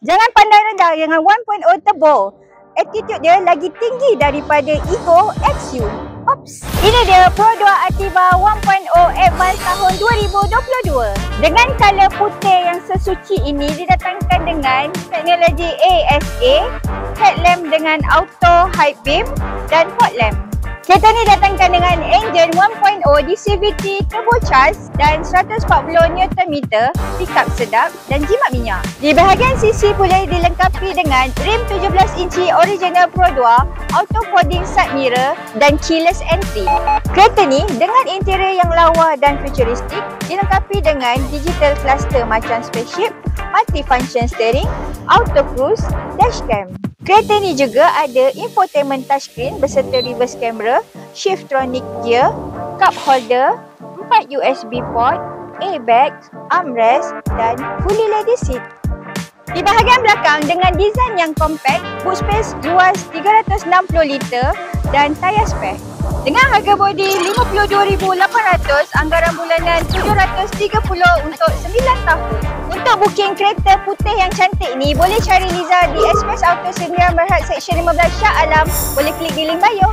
Jangan pandang rendah dengan 1.0 turbo. Attitude dia lagi tinggi daripada Ego XU. Ops, ini dia Pro 2 Ativa 1.0 Advance tahun 2022. Dengan color putih yang sesuci ini didatangkan dengan teknologi ASA, headlamp dengan auto high beam dan fog lamp. Kereta ni datangkan dengan enjin 1.0 DCVT turbocharged dan 140 Nm, pickup sedap dan jimat minyak. Di bahagian sisi boleh dilengkapi dengan rim 17 inci original Pro 2, auto folding side mirror dan keyless entry. Kereta ni dengan interior yang lawa dan futuristik dilengkapi dengan digital cluster macam spaceship, multi-function steering, auto cruise, dashcam. Kereta ni juga ada infotainment touchscreen beserta reverse camera, shiftronic gear, cup holder, 4 USB port, airbags, armrest dan fully leather seat. Di bahagian belakang dengan desain yang compact, boot space luas 360 liter dan tayar spare. Dengan harga bodi RM52,800, anggaran bulanan RM730 untuk 9 tahun. Untuk booking kereta putih yang cantik ni, boleh cari Liza di Express Auto Sdn Bhd Seksyen 15 Shah Alam. Boleh klik di link bio.